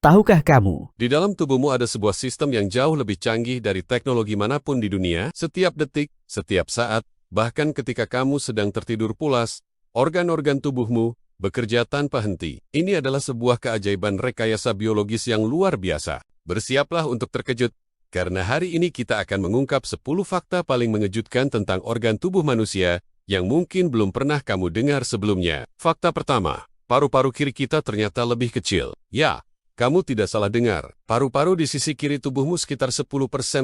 Tahukah kamu? Di dalam tubuhmu ada sebuah sistem yang jauh lebih canggih dari teknologi manapun di dunia. Setiap detik, setiap saat, bahkan ketika kamu sedang tertidur pulas, organ-organ tubuhmu bekerja tanpa henti. Ini adalah sebuah keajaiban rekayasa biologis yang luar biasa. Bersiaplah untuk terkejut, karena hari ini kita akan mengungkap 10 fakta paling mengejutkan tentang organ tubuh manusia yang mungkin belum pernah kamu dengar sebelumnya. Fakta pertama, paru-paru kiri kita ternyata lebih kecil. Ya, kamu tidak salah dengar. Paru-paru di sisi kiri tubuhmu sekitar 10%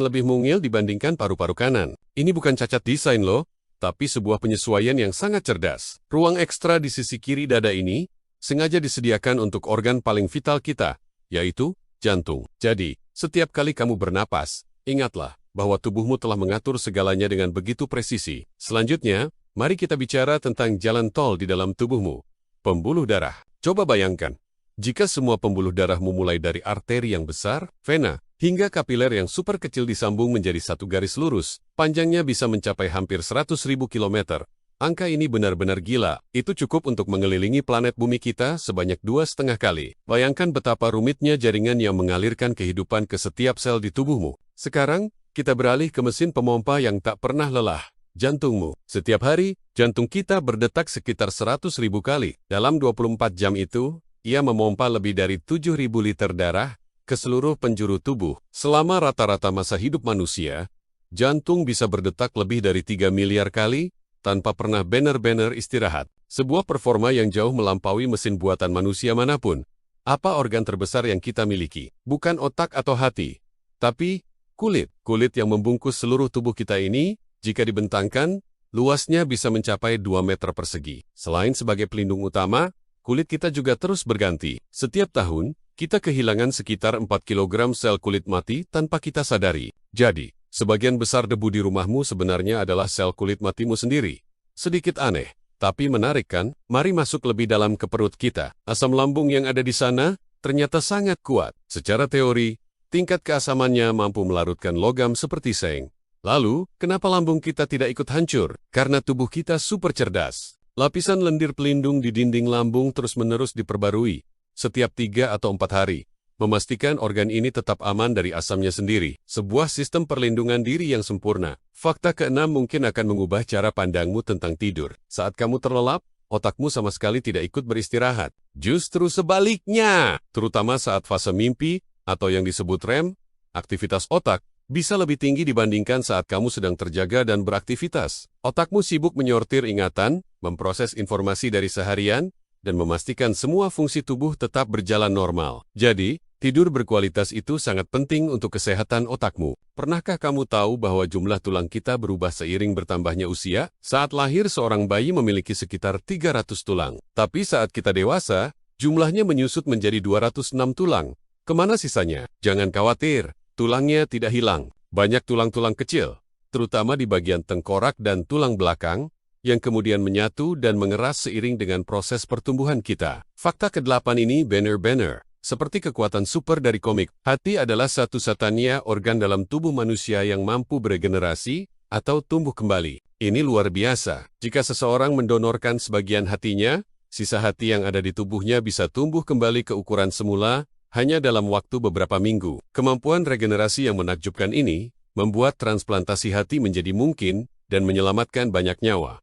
lebih mungil dibandingkan paru-paru kanan. Ini bukan cacat desain loh, tapi sebuah penyesuaian yang sangat cerdas. Ruang ekstra di sisi kiri dada ini sengaja disediakan untuk organ paling vital kita, yaitu jantung. Jadi, setiap kali kamu bernapas, ingatlah bahwa tubuhmu telah mengatur segalanya dengan begitu presisi. Selanjutnya, mari kita bicara tentang jalan tol di dalam tubuhmu. Pembuluh darah. Coba bayangkan, jika semua pembuluh darahmu mulai dari arteri yang besar, vena, hingga kapiler yang super kecil disambung menjadi satu garis lurus, panjangnya bisa mencapai hampir 100.000 kilometer. Angka ini benar-benar gila. Itu cukup untuk mengelilingi planet bumi kita sebanyak 2,5 kali. Bayangkan betapa rumitnya jaringan yang mengalirkan kehidupan ke setiap sel di tubuhmu. Sekarang, kita beralih ke mesin pemompa yang tak pernah lelah. Jantungmu. Setiap hari, jantung kita berdetak sekitar 100.000 kali. Dalam 24 jam itu, ia memompa lebih dari 7.000 liter darah ke seluruh penjuru tubuh. Selama rata-rata masa hidup manusia, jantung bisa berdetak lebih dari 3 miliar kali tanpa pernah benar-benar istirahat. Sebuah performa yang jauh melampaui mesin buatan manusia manapun. Apa organ terbesar yang kita miliki? Bukan otak atau hati, tapi kulit. Kulit yang membungkus seluruh tubuh kita ini, jika dibentangkan, luasnya bisa mencapai 2 meter persegi. Selain sebagai pelindung utama, kulit kita juga terus berganti. Setiap tahun, kita kehilangan sekitar 4 kg sel kulit mati tanpa kita sadari. Jadi, sebagian besar debu di rumahmu sebenarnya adalah sel kulit matimu sendiri. Sedikit aneh, tapi menarik kan? Mari masuk lebih dalam ke perut kita. Asam lambung yang ada di sana ternyata sangat kuat. Secara teori, tingkat keasamannya mampu melarutkan logam seperti seng. Lalu, kenapa lambung kita tidak ikut hancur? Karena tubuh kita super cerdas. Lapisan lendir pelindung di dinding lambung terus-menerus diperbarui setiap 3 atau 4 hari, memastikan organ ini tetap aman dari asamnya sendiri. Sebuah sistem perlindungan diri yang sempurna. Fakta keenam mungkin akan mengubah cara pandangmu tentang tidur. Saat kamu terlelap, otakmu sama sekali tidak ikut beristirahat. Justru sebaliknya, terutama saat fase mimpi atau yang disebut REM, aktivitas otak bisa lebih tinggi dibandingkan saat kamu sedang terjaga dan beraktivitas. Otakmu sibuk menyortir ingatan, memproses informasi dari seharian, dan memastikan semua fungsi tubuh tetap berjalan normal. Jadi, tidur berkualitas itu sangat penting untuk kesehatan otakmu. Pernahkah kamu tahu bahwa jumlah tulang kita berubah seiring bertambahnya usia? Saat lahir seorang bayi memiliki sekitar 300 tulang. Tapi saat kita dewasa, jumlahnya menyusut menjadi 206 tulang. Kemana sisanya? Jangan khawatir, tulangnya tidak hilang. Banyak tulang-tulang kecil, terutama di bagian tengkorak dan tulang belakang, yang kemudian menyatu dan mengeras seiring dengan proses pertumbuhan kita. Fakta ke-8 ini benar-benar seperti kekuatan super dari komik. Hati adalah satu-satunya organ dalam tubuh manusia yang mampu beregenerasi atau tumbuh kembali. Ini luar biasa. Jika seseorang mendonorkan sebagian hatinya, sisa hati yang ada di tubuhnya bisa tumbuh kembali ke ukuran semula hanya dalam waktu beberapa minggu. Kemampuan regenerasi yang menakjubkan ini membuat transplantasi hati menjadi mungkin dan menyelamatkan banyak nyawa.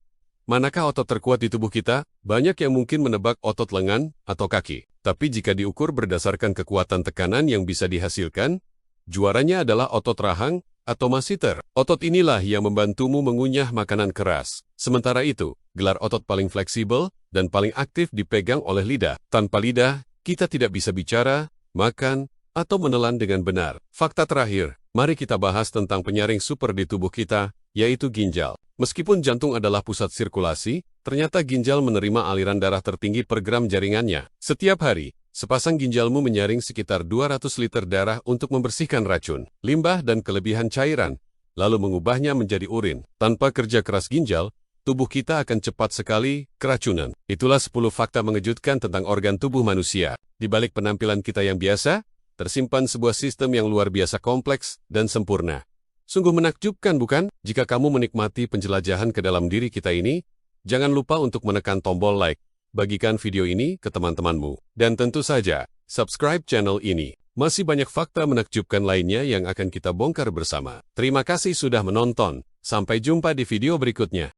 Manakah otot terkuat di tubuh kita? Banyak yang mungkin menebak otot lengan atau kaki. Tapi jika diukur berdasarkan kekuatan tekanan yang bisa dihasilkan, juaranya adalah otot rahang atau masseter. Otot inilah yang membantumu mengunyah makanan keras. Sementara itu, gelar otot paling fleksibel dan paling aktif dipegang oleh lidah. Tanpa lidah, kita tidak bisa bicara, makan, atau menelan dengan benar. Fakta terakhir, mari kita bahas tentang penyaring super di tubuh kita, yaitu ginjal. Meskipun jantung adalah pusat sirkulasi, ternyata ginjal menerima aliran darah tertinggi per gram jaringannya. Setiap hari, sepasang ginjalmu menyaring sekitar 200 liter darah untuk membersihkan racun, limbah dan kelebihan cairan, lalu mengubahnya menjadi urin. Tanpa kerja keras ginjal, tubuh kita akan cepat sekali keracunan. Itulah 10 fakta mengejutkan tentang organ tubuh manusia. Di balik penampilan kita yang biasa, tersimpan sebuah sistem yang luar biasa kompleks dan sempurna. Sungguh menakjubkan, bukan? Jika kamu menikmati penjelajahan ke dalam diri kita ini, jangan lupa untuk menekan tombol like, bagikan video ini ke teman-temanmu, dan tentu saja, subscribe channel ini. Masih banyak fakta menakjubkan lainnya yang akan kita bongkar bersama. Terima kasih sudah menonton. Sampai jumpa di video berikutnya.